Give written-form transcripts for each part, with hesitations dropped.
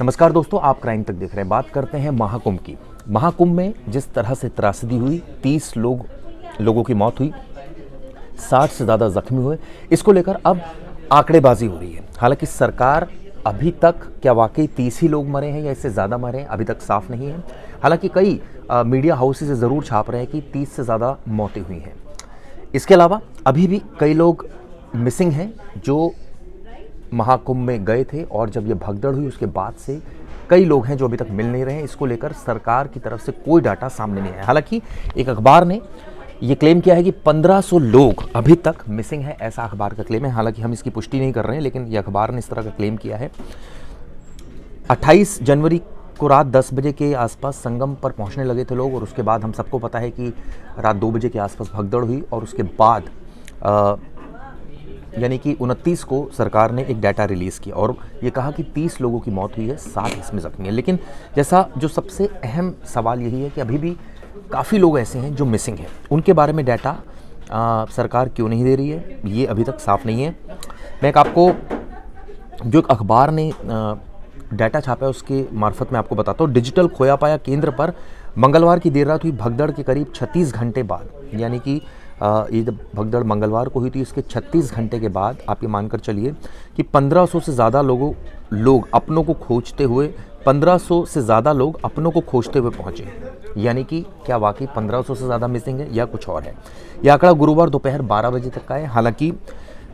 नमस्कार दोस्तों, आप क्राइम तक देख रहे हैं। बात करते हैं महाकुंभ की। महाकुंभ में जिस तरह से त्रासदी हुई, 30 लोगों की मौत हुई, 60 से ज़्यादा जख्मी हुए, इसको लेकर अब आंकड़ेबाजी हो रही है। हालांकि सरकार अभी तक क्या वाकई 30 ही लोग मरे हैं या इससे ज़्यादा मरे हैं, अभी तक साफ नहीं है। हालांकि कई मीडिया हाउसेज ज़रूर छाप रहे हैं कि 30 से ज़्यादा मौतें हुई हैं। इसके अलावा अभी भी कई लोग मिसिंग हैं जो महाकुंभ में गए थे, और जब ये भगदड़ हुई उसके बाद से कई लोग हैं जो अभी तक मिल नहीं रहे हैं। इसको लेकर सरकार की तरफ से कोई डाटा सामने नहीं आया। हालांकि एक अखबार ने ये क्लेम किया है कि 1500 लोग अभी तक मिसिंग है, ऐसा अखबार का क्लेम है। हालांकि हम इसकी पुष्टि नहीं कर रहे हैं, लेकिन ये अखबार ने इस तरह का क्लेम किया है। 28 जनवरी को रात 10 बजे के आसपास संगम पर पहुंचने लगे थे लोग, और उसके बाद हम सबको पता है कि रात 2 बजे के आसपास भगदड़ हुई, और उसके बाद यानी कि 29 को सरकार ने एक डाटा रिलीज़ किया और ये कहा कि 30 लोगों की मौत हुई है, 7 इसमें जख्मी है। लेकिन जैसा जो सबसे अहम सवाल यही है कि अभी भी काफ़ी लोग ऐसे हैं जो मिसिंग हैं। उनके बारे में डाटा सरकार क्यों नहीं दे रही है, ये अभी तक साफ नहीं है। मैं एक आपको जो एक अखबार ने डाटा छापा है उसके मार्फत मैं आपको बताता हूँ। डिजिटल खोया पाया केंद्र पर मंगलवार की देर रात हुई भगदड़ के करीब 36 घंटे बाद, यानी कि ये जब भगदड़ मंगलवार को हुई थी, इसके 36 घंटे के बाद आप ये मानकर चलिए कि 1500 से ज़्यादा लोग अपनों को खोजते हुए 1500 से ज़्यादा लोग अपनों को खोजते हुए पहुँचे। यानी कि क्या वाकई 1500 से ज़्यादा मिसिंग है या कुछ और है। यह आंकड़ा गुरुवार दोपहर 12 बजे तक का है। हालांकि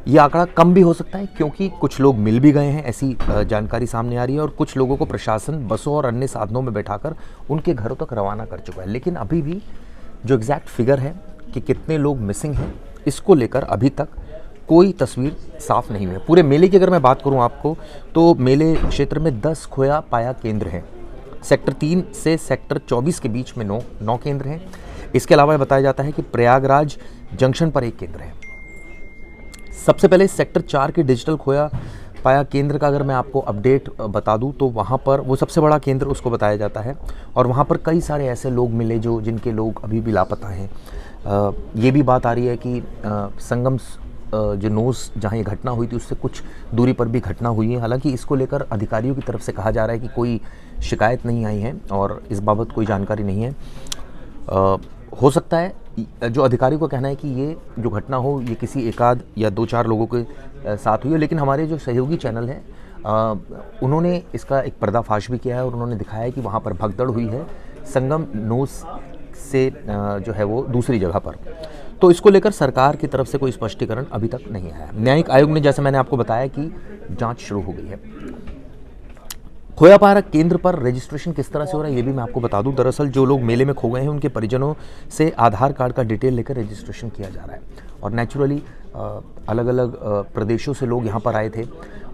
ये आंकड़ा कम भी हो सकता है, क्योंकि कुछ लोग मिल भी गए हैं, ऐसी जानकारी सामने आ रही है, और कुछ लोगों को प्रशासन बसों और अन्य साधनों में बैठाकर उनके घरों तक रवाना कर चुका है। लेकिन अभी भी जो एग्जैक्ट फिगर है कि कितने लोग मिसिंग हैं, इसको लेकर अभी तक कोई तस्वीर साफ नहीं हुई है। पूरे मेले की अगर मैं बात करूं आपको, तो मेले क्षेत्र में 10 खोया पाया केंद्र हैं। सेक्टर 3 से सेक्टर 24 के बीच में 9 केंद्र हैं। इसके अलावा बताया जाता है कि प्रयागराज जंक्शन पर एक केंद्र है। सबसे पहले सेक्टर 4 के डिजिटल खोया पाया केंद्र का अगर मैं आपको अपडेट बता दूं, तो वहाँ पर वो सबसे बड़ा केंद्र उसको बताया जाता है, और वहाँ पर कई सारे ऐसे लोग मिले जिनके लोग अभी भी लापता हैं। ये भी बात आ रही है कि संगम जो नोज़ जहाँ ये घटना हुई थी उससे कुछ दूरी पर भी घटना हुई है। हालांकि इसको लेकर अधिकारियों की तरफ से कहा जा रहा है कि कोई शिकायत नहीं आई है और इस बाबत कोई जानकारी नहीं है। हो सकता है जो अधिकारियों का कहना है कि ये जो घटना हो ये किसी एकाध या 2-4 लोगों के साथ हुई है, लेकिन हमारे जो सहयोगी चैनल हैं उन्होंने इसका एक पर्दाफाश भी किया है और उन्होंने दिखाया है कि वहाँ पर भगदड़ हुई है संगम नोज़ से जो है वो दूसरी जगह पर। तो इसको लेकर सरकार की तरफ से कोई स्पष्टीकरण अभी तक नहीं आया। न्यायिक आयोग ने, जैसे मैंने आपको बताया, कि जांच शुरू हो गई है। खोया पाया केंद्र पर रजिस्ट्रेशन किस तरह से हो रहा है ये भी मैं आपको बता दूं। दरअसल जो लोग मेले में खो गए हैं उनके परिजनों से आधार कार्ड का डिटेल लेकर रजिस्ट्रेशन किया जा रहा है, और नेचुरली अलग अलग प्रदेशों से लोग यहाँ पर आए थे,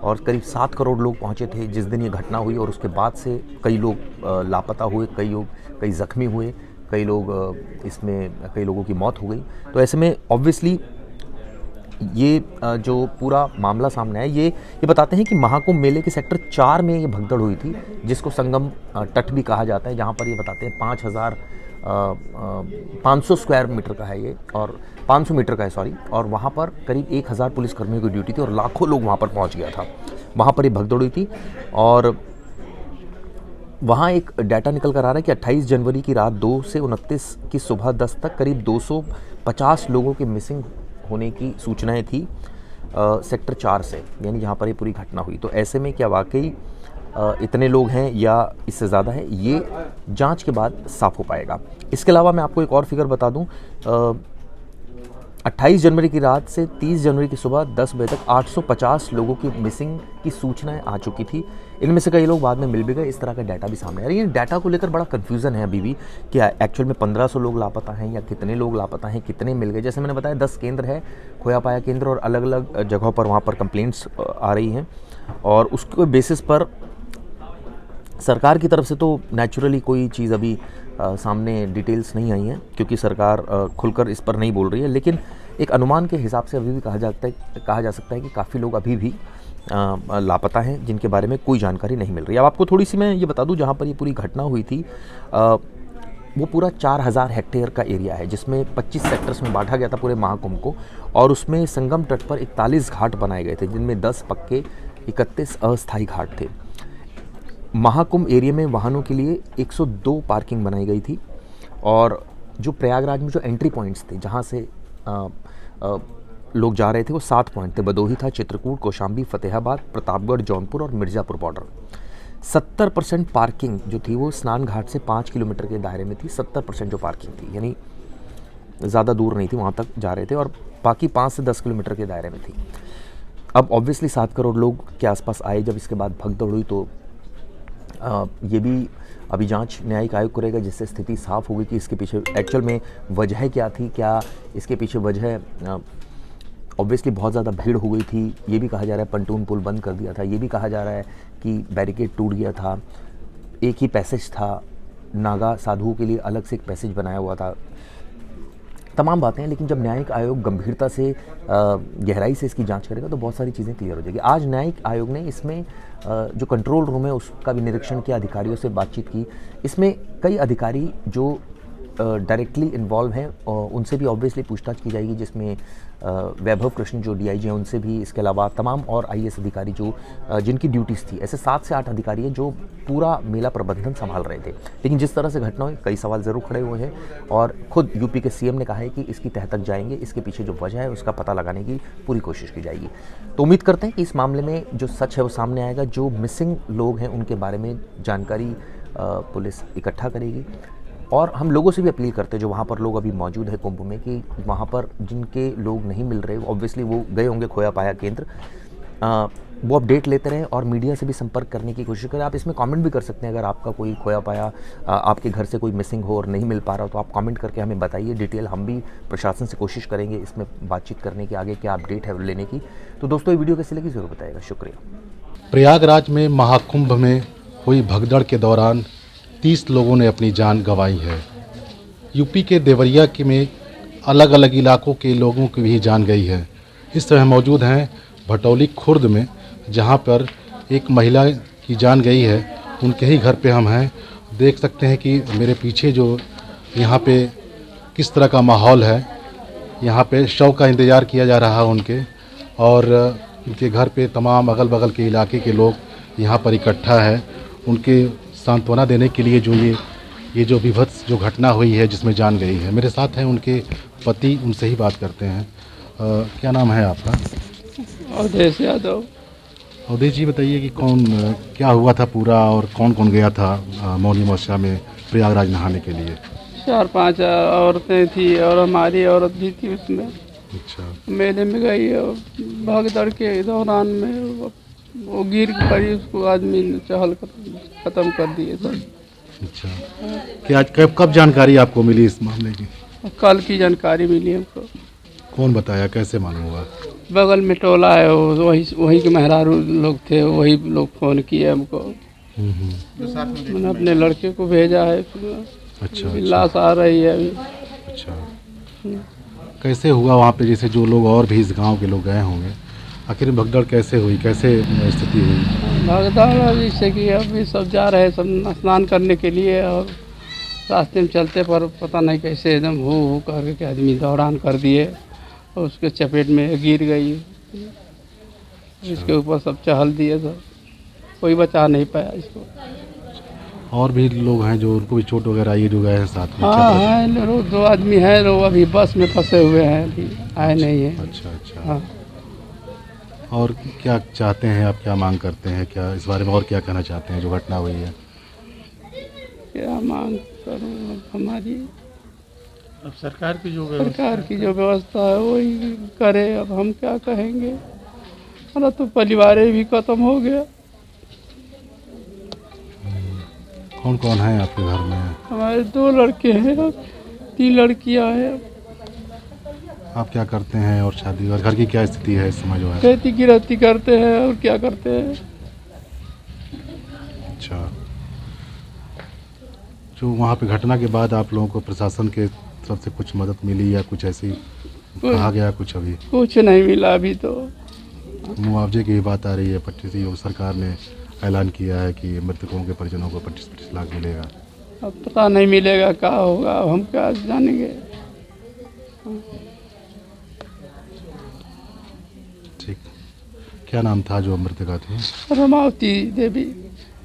और करीब 7 करोड़ लोग पहुँचे थे जिस दिन ये घटना हुई, और उसके बाद से कई लोग लापता हुए, कई ज़ख्मी हुए, कई लोगों की मौत हो गई। तो ऐसे में ऑब्वियसली ये जो पूरा मामला सामने है ये बताते हैं कि महाकुंभ मेले के सेक्टर 4 में ये भगदड़ हुई थी, जिसको संगम तट भी कहा जाता है, जहाँ पर ये बताते हैं 500 स्क्वायर मीटर का है ये, और 500 मीटर का है सॉरी, और वहाँ पर करीब 1000 पुलिसकर्मियों की ड्यूटी थी और लाखों लोग वहाँ पर पहुँच गया था। वहाँ पर ये भगदड़ हुई थी, और वहाँ एक डाटा निकल कर आ रहा है कि 28 जनवरी की रात 2 से 29 की सुबह 10 तक करीब 250 लोगों के मिसिंग होने की सूचनाएं थी सेक्टर 4 से, यानी जहाँ पर ये पूरी घटना हुई। तो ऐसे में क्या वाकई इतने लोग हैं या इससे ज़्यादा है, ये जांच के बाद साफ हो पाएगा। इसके अलावा मैं आपको एक और फिगर बता दूं, 28 जनवरी की रात से 30 जनवरी की सुबह 10 बजे तक 850 लोगों की मिसिंग की सूचनाएं आ चुकी थी। इनमें से कई लोग बाद में मिल भी गए। इस तरह का डाटा भी सामने आ रहा है। डाटा को लेकर बड़ा कन्फ्यूज़न है अभी भी कि एक्चुअल में 1500 लोग लापता हैं या कितने लोग लापता हैं, कितने मिल गए। जैसे मैंने बताया 10 केंद्र है खोया पाया केंद्र, और अलग अलग जगहों पर वहाँ पर कंप्लेंट्स आ रही हैं, और उसके बेसिस पर सरकार की तरफ से तो नेचुरली कोई चीज़ अभी सामने डिटेल्स नहीं आई हैं, क्योंकि सरकार खुलकर इस पर नहीं बोल रही है। लेकिन एक अनुमान के हिसाब से अभी भी कहा जा सकता है कि काफ़ी लोग अभी भी लापता हैं, जिनके बारे में कोई जानकारी नहीं मिल रही। अब आपको थोड़ी सी मैं ये बता दूं, जहाँ पर ये पूरी घटना हुई थी वो पूरा 4000 हेक्टेयर का एरिया है, जिसमें 25 सेक्टर्स में बांटा गया था पूरे महाकुंभ को, और उसमें संगम तट पर 41 घाट बनाए गए थे, जिनमें 10 पक्के 31 अस्थायी घाट थे। महाकुंभ एरिया में वाहनों के लिए 102 पार्किंग बनाई गई थी और जो प्रयागराज में जो एंट्री पॉइंट्स थे जहाँ से लोग जा रहे थे वो 7 पॉइंट थे। बदोही था, चित्रकूट, कौशाम्बी, फतेहाबाद, प्रतापगढ़, जौनपुर और मिर्ज़ापुर बॉर्डर। 70% पार्किंग जो थी वो स्नान घाट से 5 किलोमीटर के दायरे में थी। 70% जो पार्किंग थी, यानी ज़्यादा दूर नहीं थी, वहाँ तक जा रहे थे, और बाकी 5 से 10 किलोमीटर के दायरे में थी। अब ऑब्वियसली 7 करोड़ लोग के आसपास आए। जब इसके बाद भगदड़ हुई तो ये भी अभी जांच न्यायिक आयोग करेगा, जिससे स्थिति साफ होगी कि इसके पीछे एक्चुअल में वजह क्या थी। क्या इसके पीछे वजह ऑब्वियसली बहुत ज़्यादा भीड़ हो गई थी, ये भी कहा जा रहा है। पंटून पुल बंद कर दिया था, ये भी कहा जा रहा है कि बैरिकेड टूट गया था, एक ही पैसेज था, नागा साधुओं के लिए अलग से एक पैसेज बनाया हुआ था, तमाम बातें हैं। लेकिन जब न्यायिक आयोग गंभीरता से गहराई से इसकी जांच करेगा तो बहुत सारी चीज़ें क्लियर हो जाएगी। आज न्यायिक आयोग ने इसमें जो कंट्रोल रूम है उसका भी निरीक्षण किया, अधिकारियों से बातचीत की। इसमें कई अधिकारी जो डायरेक्टली इन्वॉल्व हैं उनसे भी ऑब्वियसली पूछताछ की जाएगी, जिसमें वैभव कृष्ण जो डीआईजी हैं उनसे भी, इसके अलावा तमाम और आईएएस अधिकारी जो जिनकी ड्यूटीज़ थी। ऐसे 7 से 8 अधिकारी हैं जो पूरा मेला प्रबंधन संभाल रहे थे। लेकिन जिस तरह से घटना हुई, कई सवाल ज़रूर खड़े हुए हैं और खुद यूपी के सीएम ने कहा है कि इसकी तह तक जाएंगे, इसके पीछे जो वजह है उसका पता लगाने की पूरी कोशिश की जाएगी। तो उम्मीद करते हैं कि इस मामले में जो सच है वो सामने आएगा। जो मिसिंग लोग हैं उनके बारे में जानकारी पुलिस इकट्ठा करेगी। और हम लोगों से भी अपील करते हैं जो वहाँ पर लोग अभी मौजूद है कुंभ में, कि वहाँ पर जिनके लोग नहीं मिल रहे, ऑब्वियसली वो गए होंगे खोया पाया केंद्र, वो अपडेट लेते रहें और मीडिया से भी संपर्क करने की कोशिश करें। आप इसमें कमेंट भी कर सकते हैं, अगर आपका कोई खोया पाया आपके घर से कोई मिसिंग हो और नहीं मिल पा रहा हो तो आप कमेंट करके हमें बताइए डिटेल। हम भी प्रशासन से कोशिश करेंगे इसमें बातचीत करने की, आगे क्या अपडेट है लेने की। तो दोस्तों ये वीडियो कैसी लगी ज़रूर बताइएगा। शुक्रिया। प्रयागराज में महाकुंभ में हुई भगदड़ के दौरान 30 लोगों ने अपनी जान गंवाई है। यूपी के देवरिया के में अलग अलग इलाकों के लोगों की भी जान गई है। इस तरह मौजूद हैं भटौली खुर्द में, जहां पर एक महिला की जान गई है। उनके ही घर पे हम हैं। देख सकते हैं कि मेरे पीछे जो यहाँ पे किस तरह का माहौल है। यहाँ पे शव का इंतज़ार किया जा रहा है उनके, और उनके घर पे तमाम अगल बगल के इलाके के लोग यहाँ पर इकट्ठा है उनके सांत्वना देने के लिए। जो ये जो विभत्स जो घटना हुई है जिसमें जान गई है। मेरे साथ हैं उनके पति, उनसे ही बात करते हैं। क्या नाम है आपका? अवधेश यादव। अवधेश जी, बताइए कि क्या हुआ था पूरा, और कौन कौन गया था मौनी अमावस्या में प्रयागराज नहाने के लिए? 4-5 औरतें थी और हमारी औरत भी थी उसमें। अच्छा। मेले में गई और भगदड़ के दौरान में वो गिर पड़ी, उसको आदमी ने चहल ख़त्म कर दिए सब। अच्छा, क्या कब जानकारी आपको मिली इस मामले की? कल की जानकारी मिली हमको। कौन बताया, कैसे मालूम हुआ? बगल में टोला है, वही के मेहरारू लोग थे, वही लोग फ़ोन किए हमको। मैंने अपने लड़के को भेजा है। अच्छा। लाश आ रही है अभी। अच्छा, कैसे हुआ वहाँ पे? जैसे जो लोग और भी इस गांव के लोग गए होंगे, आखिर भगदड़ कैसे हुई, कैसे स्थिति हुई? भगदड़ जैसे कि अभी सब जा रहे सब स्नान करने के लिए, और रास्ते में चलते पर पता नहीं कैसे एकदम हो करके आदमी दौड़ान कर दिए और उसके चपेट में गिर गई। इसके ऊपर सब चहल दिए, सब कोई बचा नहीं पाया इसको। और भी लोग हैं जो उनको भी चोट वगैरह आई, जो गए हैं साथ में? हाँ हैं, 2 आदमी हैं, वो अभी बस में फंसे हुए हैं, अभी आए नहीं हैं। अच्छा अच्छा। हाँ। और क्या चाहते हैं आप, क्या मांग करते हैं, क्या इस बारे में और क्या कहना चाहते हैं जो घटना हुई है? क्या मांग करूँ, हमारी अब सरकार की जो व्यवस्था है वही करे। अब हम क्या कहेंगे, हमारा तो परिवार भी खत्म हो गया। कौन कौन है आपके घर में? हमारे 2 लड़के हैं और 3 लड़कियां हैं। आप क्या करते हैं, और शादी और घर की क्या स्थिति है इस समय जो है? खेती गृहस्थी करते हैं और क्या करते हैं। अच्छा, जो वहाँ पे घटना के बाद आप लोगों को प्रशासन के तरफ से कुछ मदद मिली या कुछ ऐसी कहा गया कुछ? अभी कुछ नहीं मिला। अभी तो मुआवजे की भी बात आ रही है। 25 सरकार ने ऐलान किया है कि मृतकों के परिजनों को 25-25 लाख मिलेगा। अब पता नहीं मिलेगा, क्या होगा, हम क्या जानेंगे। ठीक, क्या नाम था जो मृतका थी? रमावती देवी।